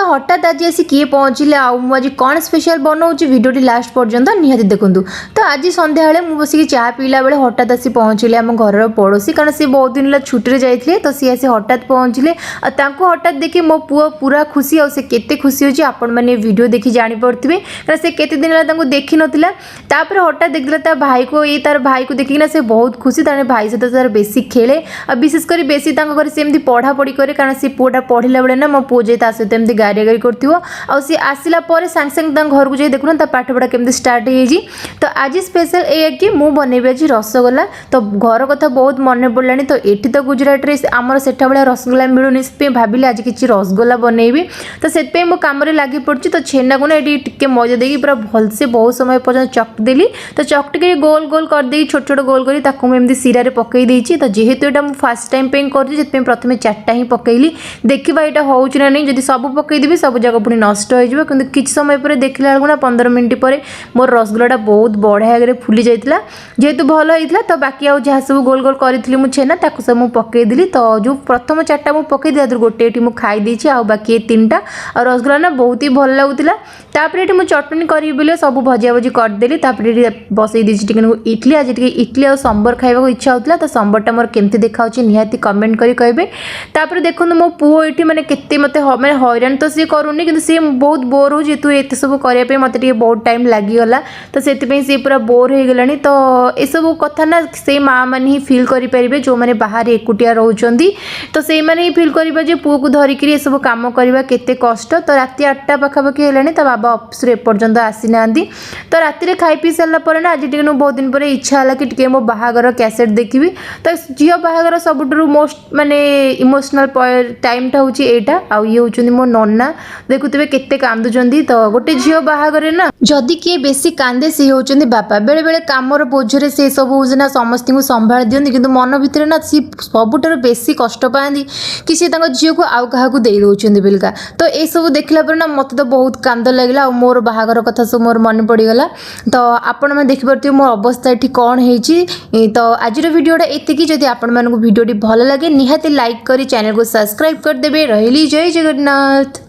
तो हठात आज आसी किए पहुँचले आज कौन स्पेशल बनाऊँ भिडियोटी लास्ट पर्यंत निहाती देखूँ। तो आज संध्या मुझे बसिक चाह पीला बेले हठात आसी पहुँचले आम घर पड़ोसी कारण सी बहुत दिन छुट्टी जाते तो सी आसी हठात पहुँचले हठात देखिए मो पुआ पूरा खुशी और केते खुशी होची आपण माने वीडियो देखि जानि पड़थिबे कारण से केते दिन ला तांको देखि नथिला तापर हठात देखला ता भाई को ये तार भाई को देखिना से बहुत खुशी ताने भाई से तार बेसी खेले और विशेष कर बेसी तांको घर सेमती पढ़ा पढ़ी करे कारण से पुआटा पढ़िला बेले ना मो पुओ जे ता सहित एमती गाड़ी गाड़ी करथिबो और से आसिला पर सांग सांग तां घर को जे देखुना ता पाठ पढ़ा केमती स्टार्ट हेजी। तो आज स्पेशल ए कि मु बनेबे आज रसगोल्ला। तो घर कथा बहुत मन पड़लानी तो एठी तो गुजरात रे हमर सेठा बेला रसगोल्ला मिलुनी से भाबिले आज किछि रसगोल्ला बनेबी तो से मो काम लगी पड़ी। तो छेना को ना ये टिके मजा देगी पूरा भलसे बहुत समय पर्यटन चकदेली तो चकटिक गोल गोल करदे छोट छोट गोल करी मुझे सिरा पकई देती। तो जेहेतु यहाँ मुझे फास्ट टाइम कर प्रथम 4टा ही पकईली देखा यहाँ हो ना नहीं जब सब पकईदेवी सब जगह पुणी नष्ट हो कि समय पर देखला बेलू ना 15 मिनट पर मोर रसगोल्ला बहुत बढ़िया फुली जाता जेहेतु भल होता। तो बाकी आउ जहाँ सब गोल गोल करी मुझे छेना सब मुझे पकईदेली। तो जो प्रथम 4टा मुझे पकईदी गोटे ये मुझे खाई आउ बाकी 3टा और रसगोल्ला ना बहुत ही भल लगुला। तापर ये मुझे चटनी करी बोले सब भजा भजी करदेली बसई देती इडली आज इडली और सांबर खाइबा इच्छा होता। तो सांबरटा मोर केमती देखा निहाती कमेंट करी कहे। तापर देखो मो पुओ ये मैंने केते मते मैंने हैरान तो सी करूनी कि सी बहुत बोर हो जेतु एत सब करने मत बहुत टाइम लगिगला तो से सी पूरा बोर हो गलानी। तो ये सब कथा ना से माँ मैंने ही फिल करेंगे जो मैंने बाहर एकुटिया रोचंती तो से मैंने ही फिल करेंगे पुओ को धरिकी ये सब कम करवा केते कष्ट। तो राति 8टा पाखापाखि है तो बाबा ऑफिस एपर्यंत आसी ना तो राति खाई पी सारापर ना आज बहुत दिन पर इच्छा है कि मो बाहागर कैसेट देखी। तो झील बाहागर सबुठ मोस्ट माने इमोशनल टाइमटा हूँ यहाँ आउ ये हूँ मो नन्ना देखुवे केते कांदुचंदी। तो गोटे झील बाहागर ना जदि किए बेसी कांदे सी होचंदी बापा बेले बेले कामर बोझरे से सब ना समस्त को संभाल दियंती किंतु मन भितर ना सी सबुठार बेसी कष्ट पाती कि सी झील को आउ क्या दे दौरान बेलका। तो ये सब देखला पर ना मत तो बहुत कांद लगे मोर बाहागर कथा सब मोर मन पड़गला। तो आपण मैंने देखिपे मोर अवस्था ये कौन है। तो आज भिडियोटा एतिकी जदि आपण मानक भिडियोटी भल लगे निहाती लाइक करी चैनल को सब्सक्राइब करदेवे। रही जय जगन्नाथ।